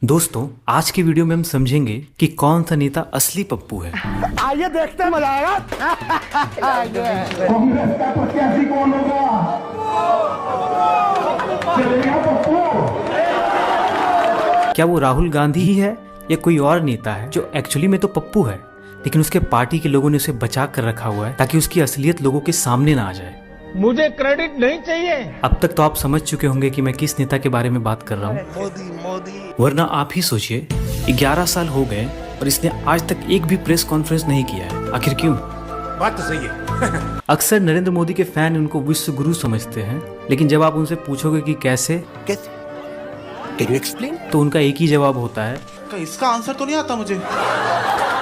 दोस्तों, आज की वीडियो में हम समझेंगे कि कौन सा नेता असली पप्पू है। आइए देखते हैं, मजा आएगा। कांग्रेस का प्रत्याशी कौन होगा? चलेगा पप्पू। क्या वो राहुल गांधी ही है या कोई और नेता है जो एक्चुअली में तो पप्पू है, लेकिन उसके पार्टी के लोगों ने उसे बचा कर रखा हुआ है ताकि उसकी असलियत लोगों के सामने ना आ जाए। मुझे क्रेडिट नहीं चाहिए। अब तक तो आप समझ चुके होंगे कि मैं किस नेता के बारे में बात कर रहा हूँ, वरना आप ही सोचिए 11 साल हो गए और इसने आज तक एक भी प्रेस कॉन्फ्रेंस नहीं किया है। आखिर क्यों? बात तो सही है। अक्सर नरेंद्र मोदी के फैन उनको विश्व गुरु समझते हैं, लेकिन जब आप उनसे पूछोगे कि कैसे, Can you explain? तो उनका एक ही जवाब होता है, इसका आंसर तो नहीं आता मुझे।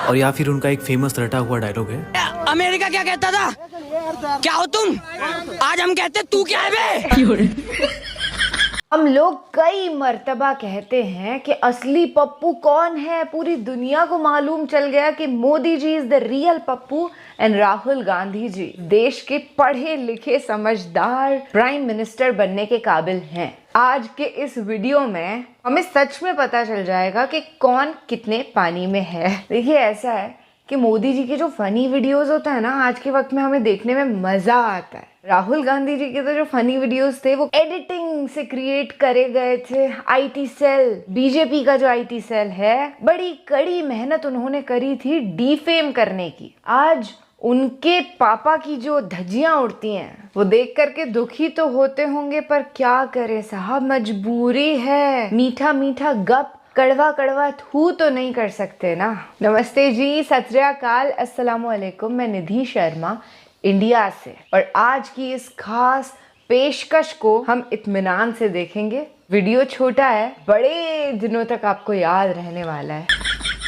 और या फिर उनका एक फेमस रटा हुआ डायलॉग है, अमेरिका क्या कहता था? क्या हो तुम? आज हम कहते तू क्या है बे? हम लोग कई मर्तबा कहते हैं कि असली पप्पू कौन है। पूरी दुनिया को मालूम चल गया कि Modi ji is the real Pappu and Rahul Gandhi ji देश के पढ़े लिखे समझदार प्राइम मिनिस्टर बनने के काबिल हैं। आज के इस वीडियो में हमें सच में पता चल जाएगा कि कौन कितने पानी में है। देखिए, ऐसा है कि मोदी जी के जो फनी वीडियोस होते हैं ना, आज के वक्त में हमें देखने में मजा आता है। राहुल गांधी जी के तो जो फनी वीडियोस थे वो एडिटिंग से क्रिएट करे गए थे। आईटी सेल, बीजेपी का जो आईटी सेल है, बड़ी कड़ी मेहनत उन्होंने करी थी डीफेम करने की। आज उनके पापा की जो धज्जियां उड़ती हैं वो देख करके दुखी तो होते होंगे, पर क्या करें साहब, मजबूरी है। मीठा मीठा गप, कड़वा कड़वा थू तो नहीं कर सकते ना। नमस्ते जी, सत श्री अकाल, अस्सलाम वालेकुम। मैं निधि शर्मा इंडिया से, और आज की इस खास पेशकश को हम इत्मीनान से देखेंगे। वीडियो छोटा है, बड़े दिनों तक आपको याद रहने वाला है।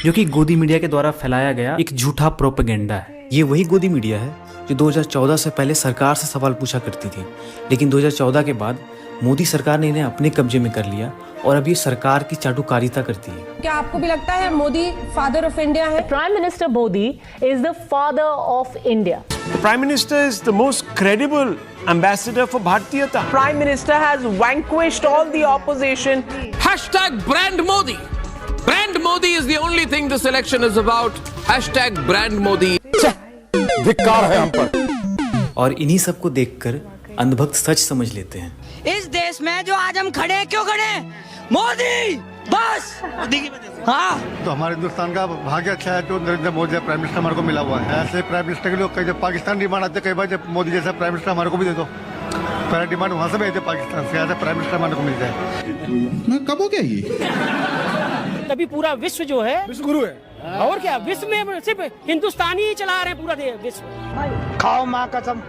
जो कि गोदी मीडिया के द्वारा फैलाया गया एक झूठा प्रोपेगेंडा है। ये वही गोदी मीडिया है जो 2014 से पहले सरकार से सवाल पूछा करती थी, लेकिन 2014 के बाद मोदी सरकार ने इन्हें अपने कब्जे में कर लिया और अब ये सरकार की चाटुकारिता करती है। क्या आपको भी लगता है मोदी फादर ऑफ इंडिया है? Prime Minister Modi is the father of India. The Prime Minister is the most credible ambassador for Bhartiyata. Prime Minister has vanquished all the opposition. Hashtag brand Modi. Brand Modi is the only thing this election is about. Hashtag brand Modi. धिक्कार है हम पर। और इन्हीं सबको देखकर अंधभक्त सच समझ लेते हैं। इस देश में जो आज हम खड़े हैं, क्यों खड़े हैं? मोदी, बस मोदी की वजह से। हाँ, तो हमारे हिंदुस्तान का भाग्य अच्छा है जो नरेंद्र मोदी प्राइम मिनिस्टर हमारे को मिला हुआ है। ऐसे प्राइम मिनिस्टर के लोग कई जब पाकिस्तान डिमांड आते, कई बार जब मोदी जैसा प्राइम मिनिस्टर हमारे को भी दे दो, पहला डिमांड वहाँ से भेजते पाकिस्तान से, ऐसे प्राइम मिनिस्टर हमारे को मिल जाए। कब हो गया ये? तभी पूरा विश्व जो है विश्व गुरु है। और क्या, विश्व में सिर्फ हिंदुस्तानी ही चला रहे हैं पूरा विश्व। खाओ माँ कसम।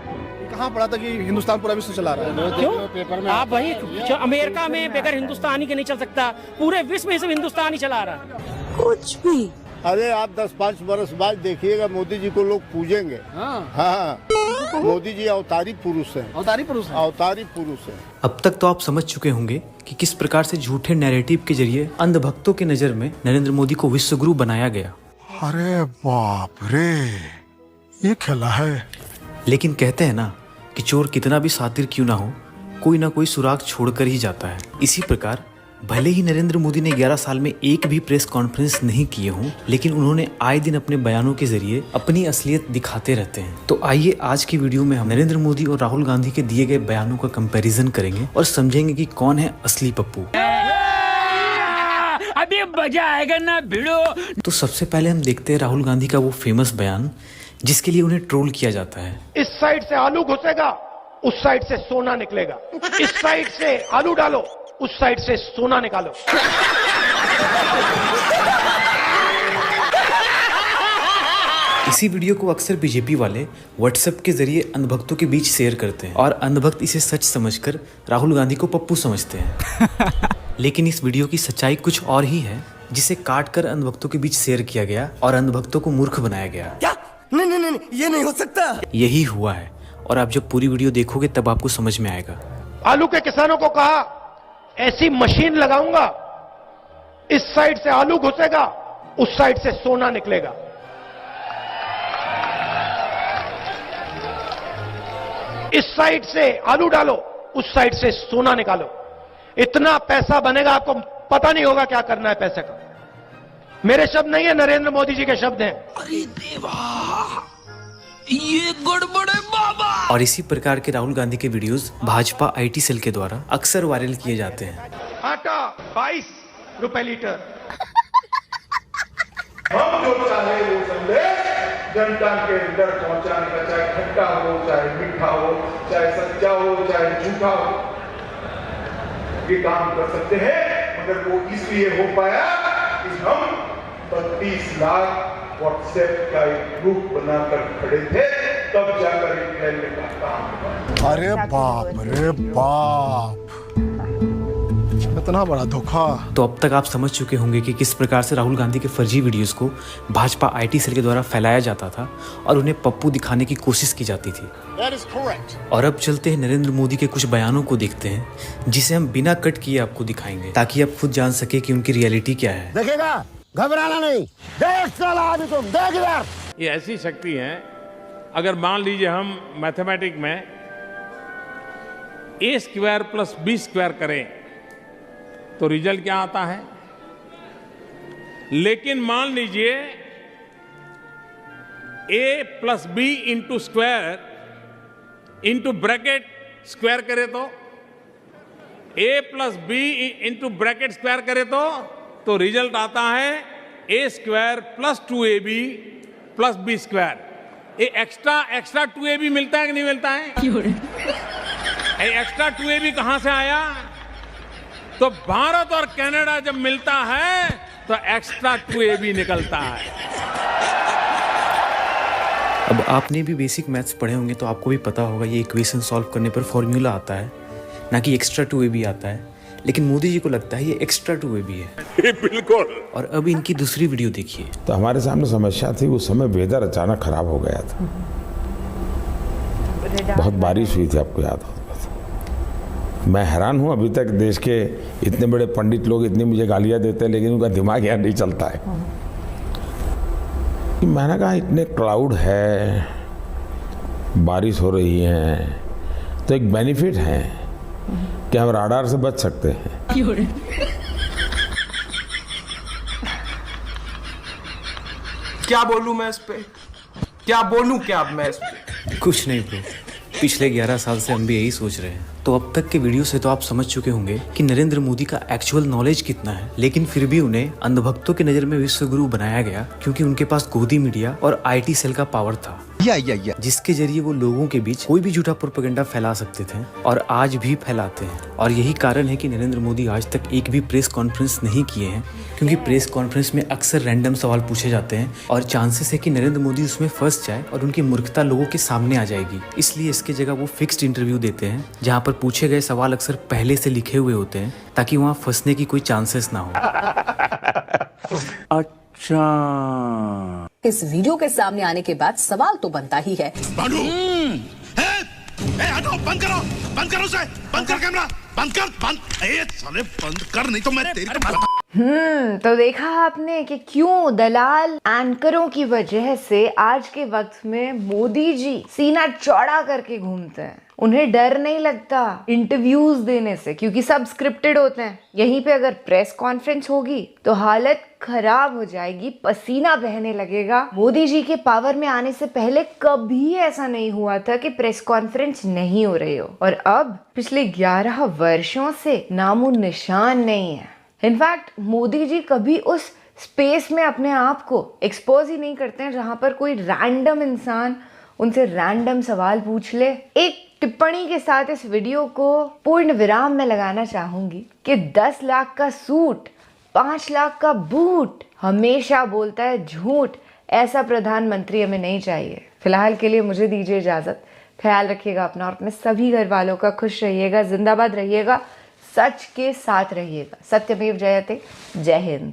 कहाँ पढ़ा था कि हिंदुस्तान पूरा विश्व चला रहा है? क्यों? पेपर में आप वही अमेरिका में बगैर हिंदुस्तानी के नहीं चल सकता, पूरे विश्व में सिर्फ हिंदुस्तानी चला रहा है। कुछ भी। अरे आप 10-5 बरस बाद देखिएगा मोदी जी को लोग पूजेंगे। हाँ, मोदी जी अवतारी पुरुष है। अवतारी पुरुष है। अवतारी पुरुष है। अब तक तो आप समझ चुके होंगे कि किस प्रकार से झूठे नैरेटिव के जरिए अंधभक्तों की नजर में नरेंद्र मोदी को विश्व गुरु बनाया गया। अरे बाप रे, ये खेला है। लेकिन कहते हैं ना कि चोर कितना भी शातिर क्यों ना हो, कोई ना कोई सुराग छोड़कर ही जाता है। इसी प्रकार भले ही नरेंद्र मोदी ने 11 साल में एक भी प्रेस कॉन्फ्रेंस नहीं किए हों, लेकिन उन्होंने आए दिन अपने बयानों के जरिए अपनी असलियत दिखाते रहते हैं। तो आइए आज की वीडियो में हम नरेंद्र मोदी और राहुल गांधी के दिए गए बयानों का कंपैरिजन करेंगे और समझेंगे कि कौन है असली पप्पू। अभी मजा आएगा ना भिड़ो। तो सबसे पहले हम देखते हैं राहुल गांधी का वो फेमस बयान जिसके लिए उन्हें ट्रोल किया जाता है। इस साइड से आलू घुसेगा, उस साइड से सोना निकलेगा। इस साइड से आलू डालो, उस साइड से सोना निकालो। इसी वीडियो को अक्सर बीजेपी वाले व्हाट्सएप के जरिए अंधभक्तों के बीच शेयर करते हैं और अंधभक्त इसे सच समझकर राहुल गांधी को पप्पू समझते हैं। लेकिन इस वीडियो की सच्चाई कुछ और ही है, जिसे काट कर अंधभक्तों के बीच शेयर किया गया और अंधभक्तों को मूर्ख बनाया गया। क्या? नहीं, ये नहीं हो सकता। यही हुआ है, और आप जब पूरी वीडियो देखोगे तब आपको समझ में आएगा। आलू के किसानों को कहा, ऐसी मशीन लगाऊंगा, इस साइड से आलू घुसेगा, उस साइड से सोना निकलेगा। इस साइड से आलू डालो, उस साइड से सोना निकालो। इतना पैसा बनेगा, आपको पता नहीं होगा क्या करना है पैसे का। मेरे शब्द नहीं है, नरेंद्र मोदी जी के शब्द हैं। अरे देवा, ये गड़बड़ है बाबा। और इसी प्रकार के राहुल गांधी के वीडियोस भाजपा IT सेल के द्वारा अक्सर वायरल किए जाते हैं। आटा 22 रुपए लीटर। हम जो चाहे वो संदेश जनता के अंदर पहुंचाने का, चाहे खट्टा हो, चाहे मीठा हो, चाहे सच्चा हो, चाहे झूठा हो, ये काम कर सकते हैं। मगर वो इसलिए हो पाया कि हम 32 लाख व्हाट्सएप का एक ग्रुप बनाकर खड़े थे, तब जाकर एक फैलने का काम हुआ। अरे बाप रे बाप, इतना बड़ा धोखा। तो अब तक आप समझ चुके होंगे कि किस प्रकार से राहुल गांधी के फर्जी वीडियोस को भाजपा IT सेल के द्वारा फैलाया जाता था और उन्हें पप्पू दिखाने की कोशिश की जाती थी। और अब चलते हैं नरेंद्र मोदी के कुछ बयानों को देखते हैं, जिसे हम बिना कट किए आपको दिखाएंगे, ताकि आप खुद जान सके कि उनकी रियलिटी क्या है। देखेगा, घबराना नहीं, देश चला अभी तुम देख इधर। ये ऐसी शक्ति है, अगर मान लीजिए हम मैथमेटिक में A² + B² करें तो रिजल्ट क्या आता है। लेकिन मान लीजिए A + B × square into bracket square करे तो, A + B × ब्रैकेट स्क्वायर करे तो रिजल्ट आता है A² + 2AB + B²। ये एक्स्ट्रा 2AB मिलता है कि नहीं मिलता है? ये एक्स्ट्रा 2AB कहां से आया? तो भारत और कनाडा जब मिलता है तो एक्स्ट्रा 2AB निकलता है। अब आपने भी बेसिक मैथ्स पढ़े होंगे तो आपको भी पता होगा ये इक्वेशन सॉल्व करने पर फॉर्मूला आता है, ना कि एक्स्ट्रा 2AB आता है। लेकिन मोदी जी को लगता है ये एक्स्ट्रा 2AB है। बिल्कुल। और अब इनकी दूसरी वीडियो देखिए। तो हमारे सामने समस्या थी, उस समय वेदर अचानक खराब हो गया था, बहुत बारिश हुई थी, आपको याद होगा। मैं हैरान हूँ, अभी तक देश के इतने बड़े पंडित लोग इतनी मुझे गालियाँ देते हैं, लेकिन उनका दिमाग यहाँ नहीं चलता है। मैंने कहा इतने क्लाउड है, बारिश हो रही है, तो एक बेनिफिट है कि हम राडार से बच सकते हैं। क्या बोलूं मैं इस पे, क्या बोलूं क्या अब मैं इस पे? कुछ नहीं ब्रो, पिछले 11 साल से हम भी यही सोच रहे हैं। तो अब तक के वीडियो से तो आप समझ चुके होंगे कि नरेंद्र मोदी का एक्चुअल नॉलेज कितना है, लेकिन फिर भी उन्हें अंधभक्तों की नजर में विश्वगुरु बनाया गया क्योंकि उनके पास गोदी मीडिया और IT सेल का पावर था, जिसके जरिए वो लोगों के बीच कोई भी झूठा प्रोपेगेंडा फैला सकते थे और आज भी फैलाते हैं। और यही कारण है कि नरेंद्र मोदी आज तक एक भी प्रेस कॉन्फ्रेंस नहीं किए हैं, क्योंकि प्रेस कॉन्फ्रेंस में अक्सर रैंडम सवाल पूछे जाते हैं और चांसेस है कि नरेंद्र मोदी उसमें फंस जाए और उनकी मूर्खता लोगों के सामने आ जाएगी। इसलिए इसके जगह वो फिक्स्ड इंटरव्यू देते हैं, जहाँ पर पूछे गए सवाल अक्सर पहले से लिखे हुए होते हैं, ताकि वहाँ फंसने की कोई चांसेस ना हो। अच्छा, इस वीडियो के सामने आने के बाद सवाल तो बनता ही है। बंद करो उसे, बंद कर कैमरा, बंद कर, साले बंद कर, नहीं तो मैं तेरी तो देखा आपने कि क्यों दलाल एंकरों की वजह से आज के वक्त में मोदी जी सीना चौड़ा करके घूमते हैं। उन्हें डर नहीं लगता इंटरव्यूज देने से, क्योंकि सब स्क्रिप्टेड होते हैं। यहीं पे अगर प्रेस कॉन्फ्रेंस होगी तो हालत खराब हो जाएगी, पसीना बहने लगेगा। मोदी जी के पावर में आने से पहले कभी ऐसा नहीं हुआ था कि प्रेस कॉन्फ्रेंस नहीं हो रही हो, और अब पिछले 11 वर्षों से नामो निशान नहीं है। इनफैक्ट मोदी जी कभी उस स्पेस में अपने आप को एक्सपोज ही नहीं करते हैं जहां पर कोई रैंडम इंसान उनसे रैंडम सवाल पूछ ले। एक टिप्पणी के साथ इस वीडियो को पूर्ण विराम में लगाना चाहूंगी कि 10 लाख का सूट, 5 लाख का बूट, हमेशा बोलता है झूठ। ऐसा प्रधानमंत्री हमें नहीं चाहिए। फिलहाल के लिए मुझे दीजिए इजाजत। ख्याल रखिएगा अपना और अपने सभी घर वालों का। खुश रहिएगा, जिंदाबाद रहिएगा, सच के साथ रहिएगा। सत्यमेव जयते। जय हिंद।